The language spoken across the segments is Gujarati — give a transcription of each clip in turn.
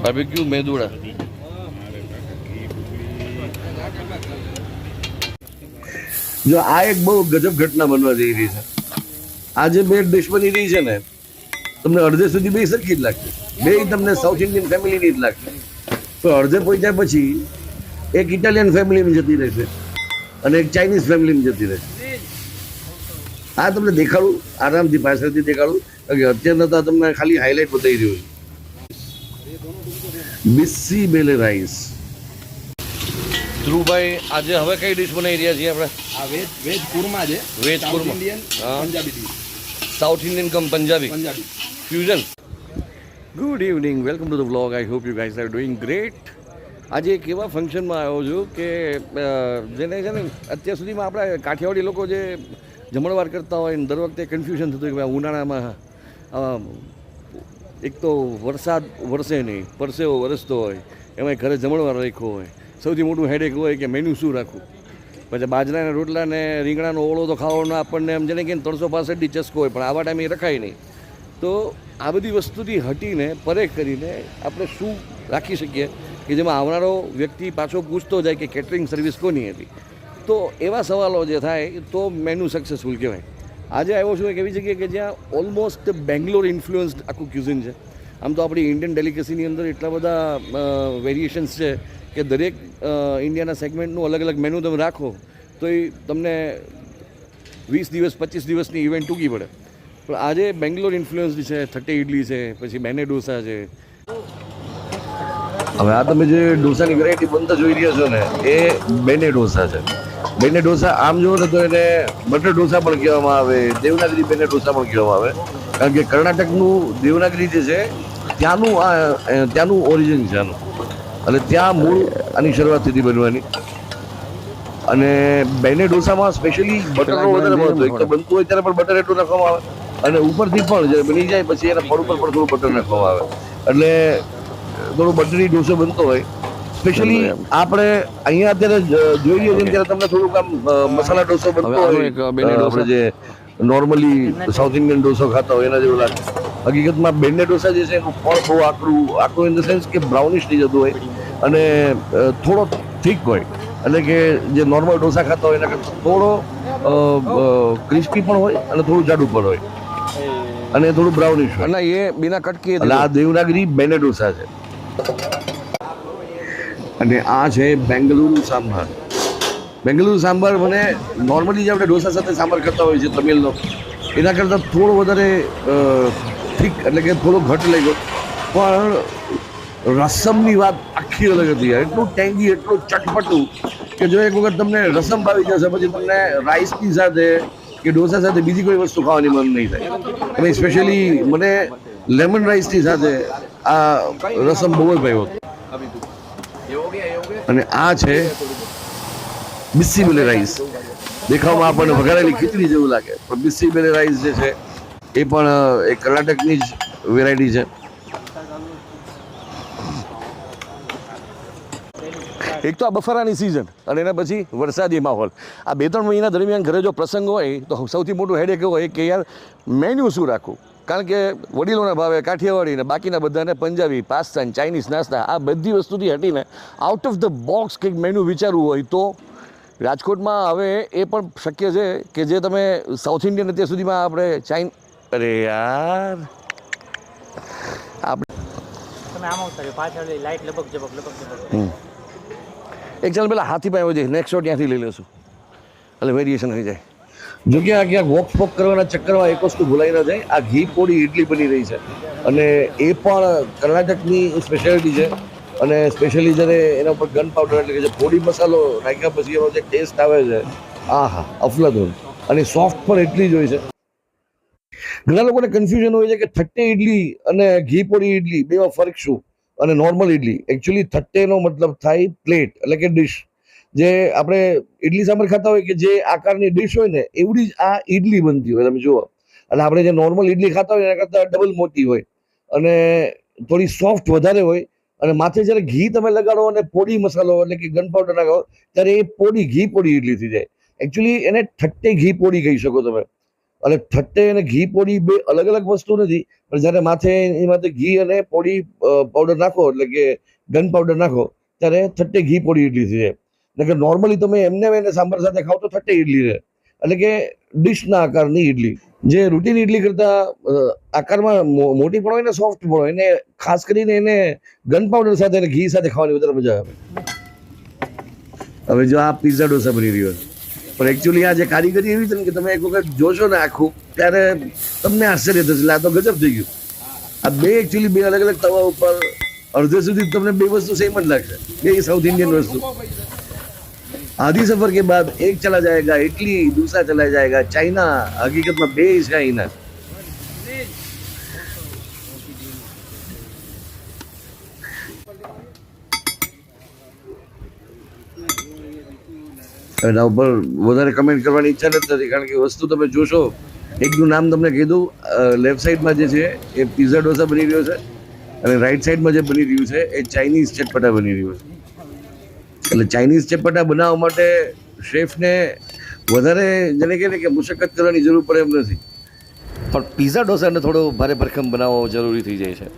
બાર્બીક્યુ મેદુડા. જો આ એક બહુ ગજબ ઘટના બનવા જઈ રહી છે. આ જે બે ડિશ બની રહી છે ને, તમને અડધે સુધી બે સરખી જ લાગશે. બે તમને સાઉથ ઇન્ડિયન ફેમિલીની જ લાગશે. તો અડધે પહોંચ્યા પછી એક ઇટાલિયન ફેમિલીમાં જતી રહેશે અને એક ચાઇનીઝ ફેમિલીમાં જતી રહેશે. આ તમને દેખાડું, આરામથી પાછળથી દેખાડું, કારણ કે અત્યારના તો તમને ખાલી હાઇલાઇટ બતાવી રહ્યું છે. બિસ્સી બેલે રાઈસ. ધ્રુવભાઈ, આજે હવે કઈ ડિશ બનાવી રહ્યા છીએ આપણે? આ વેજ કુરમા છે. Veg kurma, Indian Punjabi dish. South Indian cum Punjabi Punjabi fusion. Good evening, welcome to the vlog. I hope you guys are doing great. આજે એક એવા ફંક્શનમાં આવ્યો છું કે જેને છે ને અત્યાર સુધીમાં આપણા કાઠિયાવાડી લોકો જે જમણવાર કરતા હોય ને દર વખતે કન્ફ્યુઝન થતું કે ઉનાળામાં એક તો વરસાદ વરસે નહીં, પરસેવો વરસતો હોય, એમાં ઘરે જમણવાર રાખ્યો હોય, સૌથી મોટું હેડેક હોય કે મેન્યુ શું રાખવું. પછી બાજરાના રોટલા ને રીંગણાનો ઓળો તો ખાવાનો આપણને એમ જેને કે 365 ચસ્કો હોય, પણ આવા ટાઈમે એ રખાય નહીં. તો આ બધી વસ્તુથી હટીને પરે કરીને આપણે શું રાખી શકીએ કે જેમાં આવનારો વ્યક્તિ પાછો પૂછતો જાય કે કેટરિંગ સર્વિસ કોની હતી. તો એવા સવાલો જે થાય તો મેન્યુ સક્સેસફુલ કહેવાય. આજે આવ્યો છું એક એવી જગ્યાએ કે જ્યાં ઓલમોસ્ટ બેંગ્લોર ઇન્ફ્લુઅન્સ્ડ આખું ક્યુઝિન છે. આમ તો આપણી ઇન્ડિયન ડેલિકેસીની અંદર એટલા બધા વેરિએશન્સ છે કે દરેક ઇન્ડિયાના સેગમેન્ટનું અલગ અલગ મેનુ તમે રાખો તો એ તમને 20 દિવસ 25 દિવસની ઇવેન્ટ ટૂંકી પડે. પણ આજે બેંગ્લોર ઇન્ફ્લુઅન્સ્ડ છે. થટ્ટે ઇડલી છે, પછી બેને ડોસા છે. હવે આ તમે જે ડોસાની વેરાયટી બનતા જોઈ રહ્યા છો ને, એ બેને ડોસા છે. બેને ડોસા આમ જુઓ ને તો એને બટર ડોસા પણ કહેવામાં આવે, દેવનાગરી બેને ડોસા પણ કહેવામાં આવે, કારણ કે કર્ણાટકનું દેવનાગરી જે છે ત્યાંનું ઓરિજિન છે આનું, અને ત્યાં મૂળ આની શરૂઆત થતી બનવાની. અને બેને ડોસામાં સ્પેશિયલી બટરનો વધારે મહત્વ. એક તો બનતું હોય ત્યારે પણ બટર એટલું નાખવામાં આવે, અને ઉપરથી પણ જ્યારે બની જાય પછી એના ફળ ઉપર પણ થોડું બટર નાખવામાં આવે, એટલે થોડો બટરી ડોસો બનતો હોય. સ્પેશિયલી આપણે અહીંયા અત્યારે જોઈ લઈએ છીએ ત્યારે તમને થોડુંક આમ મસાલા ડોસો બનતો હોય, આપણે જે નોર્મલી સાઉથ ઇન્ડિયન ડોસો ખાતા હોય એના જેવું લાગે. હકીકતમાં બેને ડોસા જે છે એનું ફળ બહુ આકરું ઇન ધ સેન્સ કે બ્રાઉનિશ થઈ જતું હોય અને થોડો થીક હોય, એટલે કે જે નોર્મલ ડોસા ખાતા હોય એના કરતાં થોડો ક્રિસ્પી પણ હોય અને થોડું જાડું પણ હોય અને થોડું બ્રાઉનિશ હોય. અને એ બિના કટકી, એટલે આ દેવનાગરી બેને ડોસા છે. અને આ છે બેંગલુરુ સાંભાર. બેંગલુરુ સાંભાર મને નોર્મલી જે આપણે ડોસા સાથે સાંભાર કરતા હોય છે તમિલનો, એના કરતાં થોડો વધારે થીક, એટલે કે થોડો ઘટ લાગ્યો. પણ રસમની વાત આખી અલગ હતી. એટલું ટેંગી, એટલું ચટપટું કે જો એક વખત તમને રસમ ભાવી જશે પછી તમને રાઈસની સાથે કે ડોસા સાથે બીજી કોઈ વસ્તુ ખાવાની મન નહીં થાય. અને સ્પેશિયલી મને લેમન રાઈસની સાથે આ રસમ બહુ જ ભાવ્યો હતો. અને આ છે બિસ્સી બેલે રાઈસ. દેખાવમાં આપણને વઘારેલી ખીચડી જેવું લાગે, પણ બિસ્સી બેલે રાઈસ જે છે એ પણ એક કર્ણાટકની જ વેરાયટી છે. એક તો આ બફારાની સિઝન અને એના પછી વરસાદી માહોલ. આ 2-3 મહિના દરમિયાન ઘરે જો પ્રસંગ હોય તો સૌથી મોટું હેડેક એવું હોય કે યાર મેન્યુ શું રાખવું, કારણ કે વડીલોના ભાવે કાઠિયાવાડી ને બાકીના બધાને પંજાબી, પાસ્તા ને ચાઇનીઝ નાસ્તા, આ બધી વસ્તુથી હટીને આઉટ ઓફ ધ બોક્સ કંઈક મેન્યુ વિચારવું હોય તો રાજકોટમાં હવે એ પણ શક્ય છે કે જે તમે સાઉથ ઇન્ડિયન અત્યાર સુધીમાં આપણે અરે યાર એક ચાલ પેલા હાથી પાસે જઈએ, નેક્સ્ટ શોટ ત્યાંથી લઈ લેશું એટલે વેરિએશન થઈ જાય. જો કે આ ક્યાંક વોક ફોક કરવાના ચક્કરમાં એક વસ્તુ ભૂલાઈ ન જાય, આ ઘી પોડી ઇડલી બની રહી છે અને એ પણ કર્ણાટકની સ્પેશિયાલિટી છે. અને સ્પેશિયલી જ્યારે એના ઉપર ગન પાવડર, એટલે કે જે પોડી મસાલો નાખ્યા પછી એનો જે ટેસ્ટ આવે છે, આહા અફલાતુન. અને સોફ્ટ પણ એટલી જ હોય છે. ઘણા લોકોને કન્ફ્યુઝન હોય છે કે થટ્ટે ઇડલી અને ઘી પોડી ઇડલી બેમાં ફરક શું, અને નોર્મલ ઇડલી. એકચ્યુઅલી થટ્ટેનો મતલબ થાય પ્લેટ, એટલે કે ડિશ. જે આપણે ઇડલી સાંભર ખાતા હોય કે જે આકારની ડિશ હોય ને, એવડી જ આ ઇડલી બનતી હોય. તમે જુઓ, એટલે આપણે જે નોર્મલ ઇડલી ખાતા હોય એના કરતાં ડબલ મોટી હોય અને થોડી સોફ્ટ વધારે હોય. અને માથે જ્યારે ઘી તમે લગાડો અને પોડી મસાલો, એટલે કે ગન પાવડર નાખો, ત્યારે એ પોડી ઘી પોડી ઇડલી થઈ જાય. એકચ્યુઅલી એને થટ્ટે ઘી પોડી કહી શકો તમે. અને ઠટ્ટે અને ઘી પોડી બે અલગ અલગ વસ્તુ નથી, પણ જ્યારે માથે એની માથે ઘી અને પોડી પાવડર નાખો, એટલે કે ગન પાવડર નાખો, ત્યારે ઠટ્ટે ઘી પોડી ઇડલી થઈ જાય. એટલે કે નોર્મલી તમે એમને એને સાંભાર સાથે ખાઓ તો ઠટ્ટે ઇડલી રહે, એટલે કે ડિશના આકારની ઇડલી. જે રૂટીન ઇડલી કરતા આકારમાં મોટી પણ હોય ને સોફ્ટ પણ હોય, એને ખાસ કરીને એને ગન પાવડર સાથે અને ઘી સાથે ખાવાની વધારે મજા આવે. હવે જો આ પિઝા ઢોસા બની રહ્યો છે, પણ એકચ્યુઅલી આ જે કારીગરી એવી છે ને કે તમે એક વખત જોશો ને આખું, ત્યારે તમને આશ્ચર્ય થશે, એટલે આ તો ગજબ થઈ ગયું. આ બે એકચ્યુઅલી બે અલગ અલગ તવા ઉપર અડધે સુધી તમને બે વસ્તુ સેમ જ લાગશે, બે સાઉથ ઇન્ડિયન વસ્તુ. आधी सफर के बाद एक चला जाएगा इटली, दूसरा चला जाएगा चाइना. हकीकत में बे चाइना. એના ઉપર વધારે કમેન્ટ કરવાની ઈચ્છા નથી, કારણ કે વસ્તુ તમે જોશો, એકનું નામ તમને કીધું, લેફ્ટ સાઈડમાં જે છે એ પિઝા ઢોસા બની રહ્યો છે, અને રાઈટ સાઈડમાં જે બની રહ્યું છે એ ચાઇનીઝ ચટપટા બની રહ્યું છે. એટલે ચાઇનીઝ ચટપટા બનાવવા માટે શેફને વધારે જેને કહે ને કે મુશક્કત કરવાની જરૂર પડે એમ નથી, પણ પિઝા ઢોસાને થોડો ભારે ભરખમ બનાવવો જરૂરી થઈ જાય છે.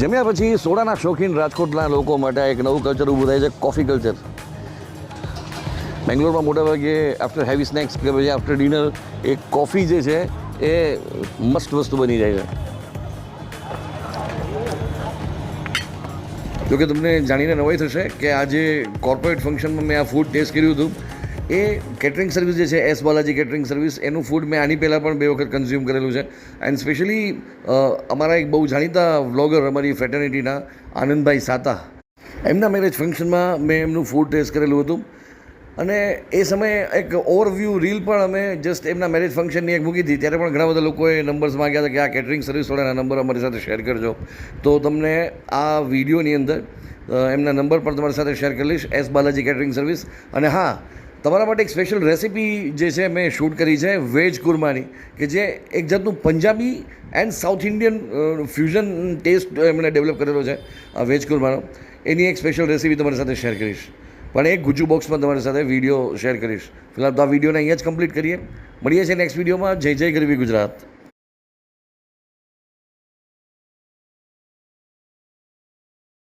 જમ્યા પછી સોડાના શોખીન રાજકોટના લોકો માટે એક નવું કલ્ચર ઊભું થાય છે, કોફી કલ્ચર. બેંગ્લોરમાં મોટાભાગે આફ્ટર હેવી સ્નેક્સ કે પછી આફ્ટર ડિનર એક કોફી જે છે એ મસ્ત વસ્તુ બની જાય છે. જોકે તમને જાણીને નવાઈ થશે કે આજે કોર્પોરેટ ફંક્શનમાં મેં આ ફૂડ ટેસ્ટ કર્યું હતું. એ કેટરિંગ સર્વિસ જે છે એસ બાલાજી કેટરિંગ સર્વિસ, એનું ફૂડ મેં આની પહેલાં પણ 2 વખત કન્ઝ્યુમ કરેલું છે. એન્ડ સ્પેશિયલી અમારા એક બહુ જાણીતા વ્લોગર અમારી ફ્રેટર્નિટીના આનંદભાઈ સાતા, એમના મેરેજ ફંક્શનમાં મેં એમનું ફૂડ ટેસ્ટ કરેલું હતું. અને એ સમયે એક ઓવરવ્યૂ રીલ પણ અમે જસ્ટ એમના મેરેજ ફંક્શનની એક મૂકી હતી, ત્યારે પણ ઘણા બધા લોકોએ નંબર્સ માગ્યા હતા કે આ કેટરિંગ સર્વિસવાળાના નંબર અમારી સાથે શેર કરજો. તો તમને આ વિડીયોની અંદર એમના નંબર પણ તમારી સાથે શેર કરી લઈશ, એસ બાલાજી કેટરિંગ સર્વિસ. અને હા, તમારા માટે એક સ્પેશિયલ રેસિપી જે છે મેં શૂટ કરી છે વેજ કુરમાની, કે જે એક જાતનું Punjabi and South Indian fusion taste એમણે ડેવલપ કરેલો છે આ વેજ કુરમાનો. એની એક સ્પેશિયલ રેસિપી તમારી સાથે શેર કરીશ, પણ એક ગુજ્જુ બોક્સમાં તમારી સાથે વિડીયો શેર કરીશ. ફિલહાલ તો આ વિડીયોને અહીંયા જ કમ્પ્લીટ કરીએ. મળીએ છીએ નેક્સ્ટ વિડીયોમાં. જય જય ગરવી ગુજરાત.